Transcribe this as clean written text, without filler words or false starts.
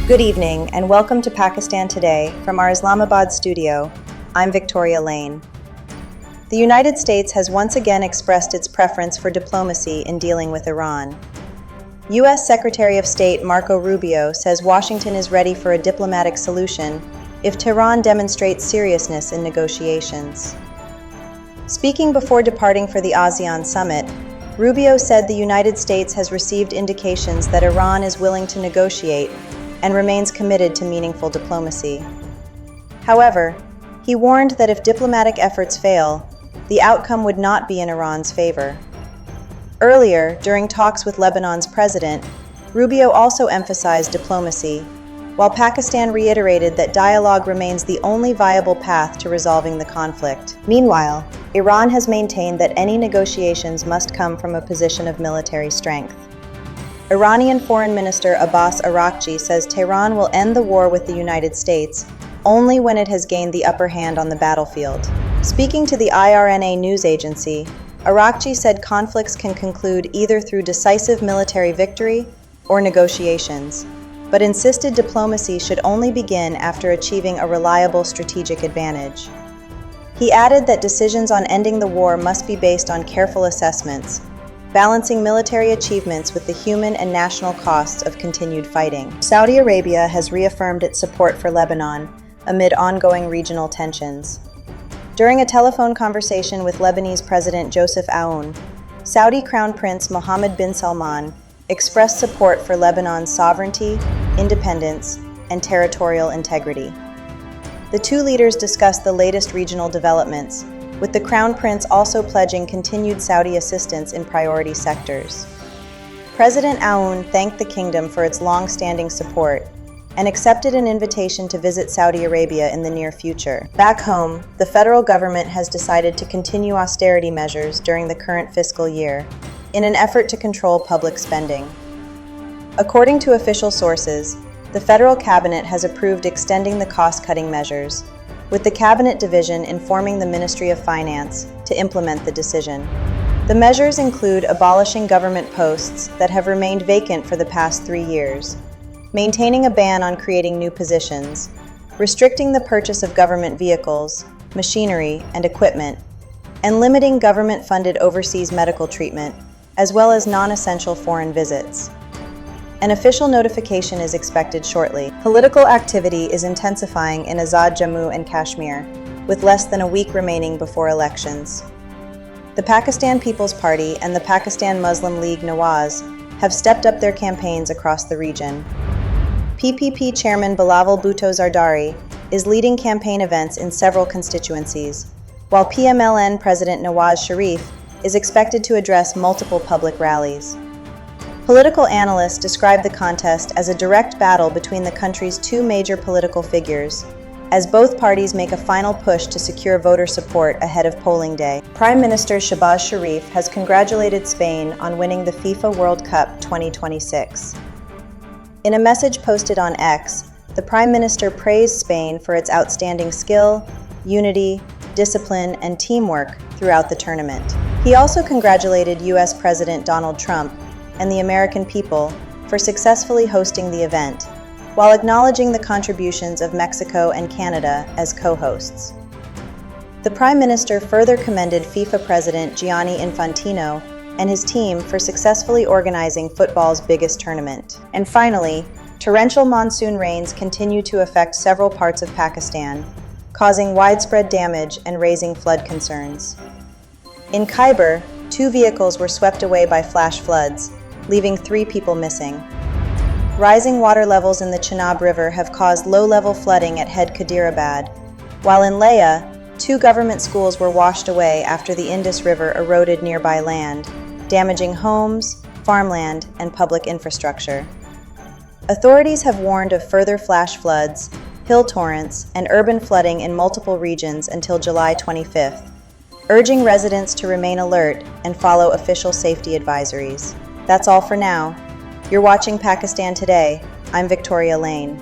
Good evening and welcome to Pakistan Today from our Islamabad studio. I'm Victoria Lane. The United States has once again expressed its preference for diplomacy in dealing with Iran. U.S. Secretary of State Marco Rubio says Washington is ready for a diplomatic solution if Tehran demonstrates seriousness in negotiations. Speaking before departing for the ASEAN summit, Rubio said the United States has received indications that Iran is willing to negotiate and remains committed to meaningful diplomacy. However, he warned that if diplomatic efforts fail, the outcome would not be in Iran's favor. Earlier, during talks with Lebanon's president, Rubio also emphasized diplomacy, while Pakistan reiterated that dialogue remains the only viable path to resolving the conflict. Meanwhile, Iran has maintained that any negotiations must come from a position of military strength. Iranian Foreign Minister Abbas Araghchi says Tehran will end the war with the United States only when it has gained the upper hand on the battlefield. Speaking to the IRNA news agency, Araghchi said conflicts can conclude either through decisive military victory or negotiations, but insisted diplomacy should only begin after achieving a reliable strategic advantage. He added that decisions on ending the war must be based on careful assessments, balancing military achievements with the human and national costs of continued fighting. Saudi Arabia has reaffirmed its support for Lebanon amid ongoing regional tensions. During a telephone conversation with Lebanese President Joseph Aoun, Saudi Crown Prince Mohammed bin Salman expressed support for Lebanon's sovereignty, independence, and territorial integrity. The two leaders discussed the latest regional developments, with the Crown Prince also pledging continued Saudi assistance in priority sectors. President Aoun thanked the kingdom for its long-standing support and accepted an invitation to visit Saudi Arabia in the near future. Back home, the federal government has decided to continue austerity measures during the current fiscal year in an effort to control public spending. According to official sources, the federal cabinet has approved extending the cost-cutting measures, with the Cabinet Division informing the Ministry of Finance to implement the decision. The measures include abolishing government posts that have remained vacant for the past 3 years, maintaining a ban on creating new positions, restricting the purchase of government vehicles, machinery, and equipment, and limiting government-funded overseas medical treatment, as well as non-essential foreign visits. An official notification is expected shortly. Political activity is intensifying in Azad Jammu and Kashmir, with less than a week remaining before elections. The Pakistan People's Party and the Pakistan Muslim League Nawaz have stepped up their campaigns across the region. PPP Chairman Bilawal Bhutto Zardari is leading campaign events in several constituencies, while PMLN President Nawaz Sharif is expected to address multiple public rallies. Political analysts describe the contest as a direct battle between the country's two major political figures, as both parties make a final push to secure voter support ahead of polling day. Prime Minister Shehbaz Sharif has congratulated Spain on winning the FIFA World Cup 2026. In a message posted on X, the Prime Minister praised Spain for its outstanding skill, unity, discipline, and teamwork throughout the tournament. He also congratulated U.S. President Donald Trump and the American people for successfully hosting the event, while acknowledging the contributions of Mexico and Canada as co-hosts. The Prime Minister further commended FIFA President Gianni Infantino and his team for successfully organizing football's biggest tournament. And finally, torrential monsoon rains continue to affect several parts of Pakistan, causing widespread damage and raising flood concerns. In Khyber, 2 vehicles were swept away by flash floods, leaving 3 people missing. Rising water levels in the Chenab River have caused low-level flooding at Head Qadirabad, while in Leah, 2 government schools were washed away after the Indus River eroded nearby land, damaging homes, farmland, and public infrastructure. Authorities have warned of further flash floods, hill torrents, and urban flooding in multiple regions until July 25th, urging residents to remain alert and follow official safety advisories. That's all for now. You're watching Pakistan Today. I'm Victoria Lane.